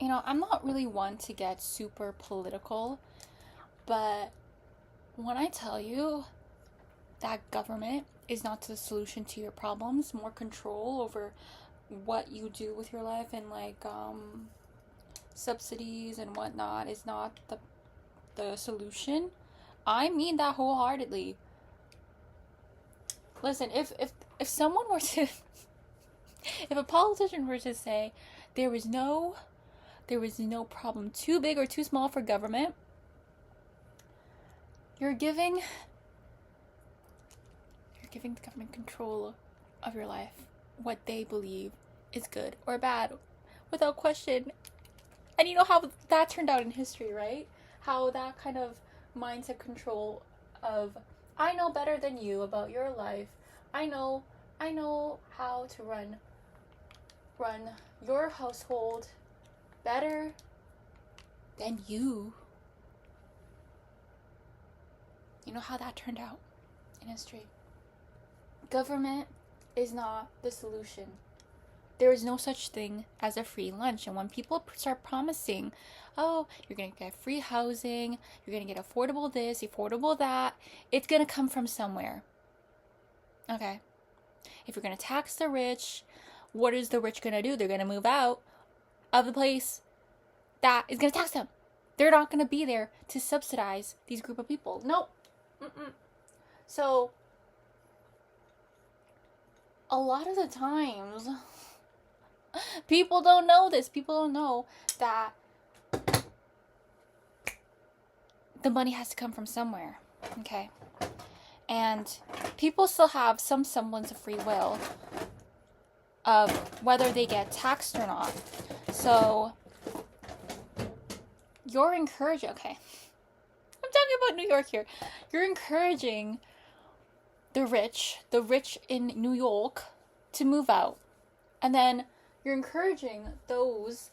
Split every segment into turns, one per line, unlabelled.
I'm not really one to get super political, but when I tell you that government is not the solution to your problems, more control over what you do with your life and subsidies and whatnot is not the solution, I mean that wholeheartedly. Listen, if someone were to if a politician were to say there was no there was no problem too big or too small for government, you're giving the government control of your life, what they believe is good or bad, without question. And you know how that turned out in history, right? How that kind of mindset control of I know better than you about your life. I know how to run your household better than you. You know how that turned out in history. Government is not the solution. There is no such thing as a free lunch. And when people start promising, oh, you're going to get free housing, you're going to get affordable this, affordable that, it's going to come from somewhere. Okay. If you're going to tax the rich, what is the rich going to do? They're going to move out of the place that is going to tax them. They're not going to be there to subsidize these group of people. Nope. So, a lot of the times, people don't know this. People don't know that the money has to come from somewhere. Okay? And people still have some semblance of free will of whether they get taxed or not. So, you're encouraging, okay, I'm talking about New York here. You're encouraging the rich in New York to move out. And then you're encouraging those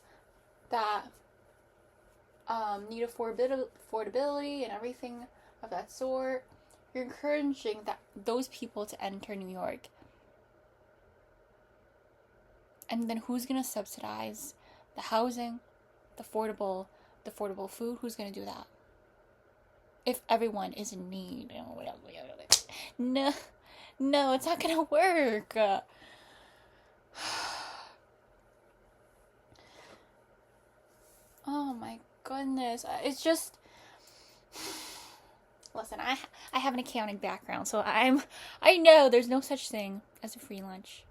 that need affordability and everything of that sort. You're encouraging those people to enter New York. And then who's going to subsidize the housing, the affordable food? Who's going to do that? If everyone is in need. No, it's not going to work. Oh my goodness. It's just... Listen, I have an accounting background, so I know there's no such thing as a free lunch.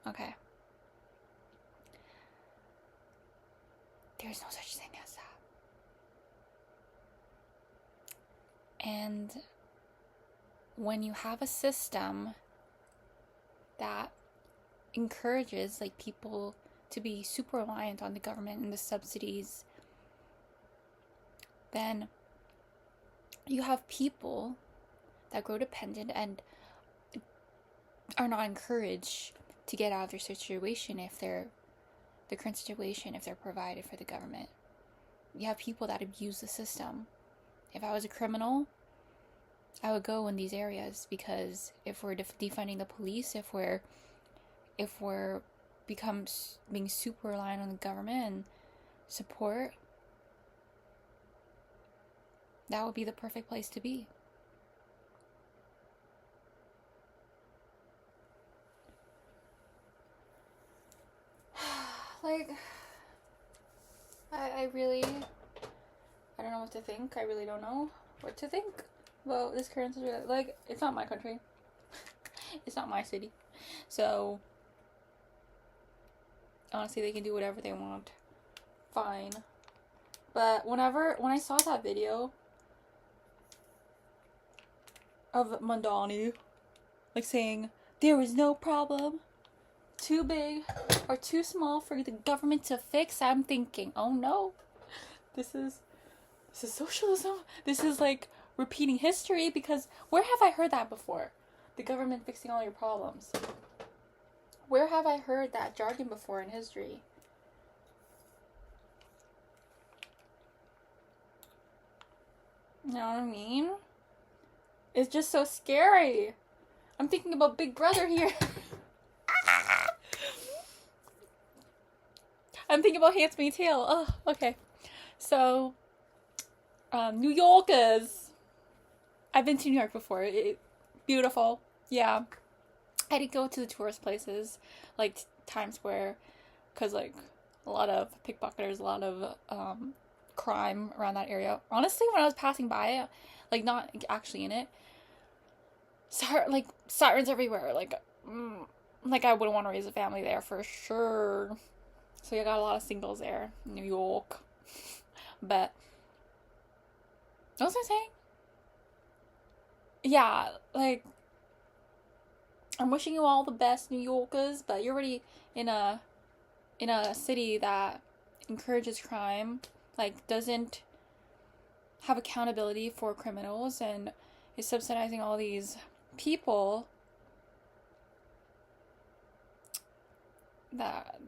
Okay. There's no such thing as that. And when you have a system that encourages people to be super reliant on the government and the subsidies, then you have people that grow dependent and are not encouraged to get out of their situation if they're provided for the government. You have people that abuse the system. If I was a criminal, I would go in these areas, because if we're defunding the police, if we're being super reliant on the government and support, that would be the perfect place to be. I don't know what to think. I really don't know what to think about this current situation. It's not my country. It's not my city. So, honestly, they can do whatever they want. Fine. But when I saw that video of Mandani, saying there is no problem too big or too small for the government to fix, I'm thinking, oh no, this is socialism. This is repeating history, because where have I heard that before? The government fixing all your problems. Where have I heard that jargon before in history? You know what I mean? It's just so scary. I'm thinking about Big Brother here. I'm thinking about Handmaid's Tale. Oh, okay. So, New Yorkers. I've been to New York before. Beautiful. Yeah. I did go to the tourist places, like Times Square, because, like, a lot of pickpocketers, a lot of crime around that area. Honestly, when I was passing by it, like, not actually in it, sirens everywhere. Like I wouldn't want to raise a family there for sure. So you got a lot of singles there, New York. But what was I saying? Yeah, like I'm wishing you all the best, New Yorkers. But you're already in a city that encourages crime, like doesn't have accountability for criminals, and is subsidizing all these people that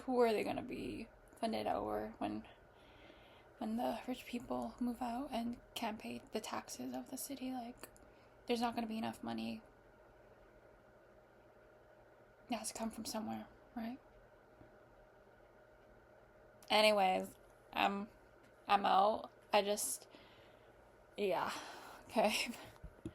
who are they gonna be funded over when the rich people move out and can't pay the taxes of the city? Like, there's not gonna be enough money. It has to come from somewhere, right? Anyways, I'm out. I just, yeah, okay.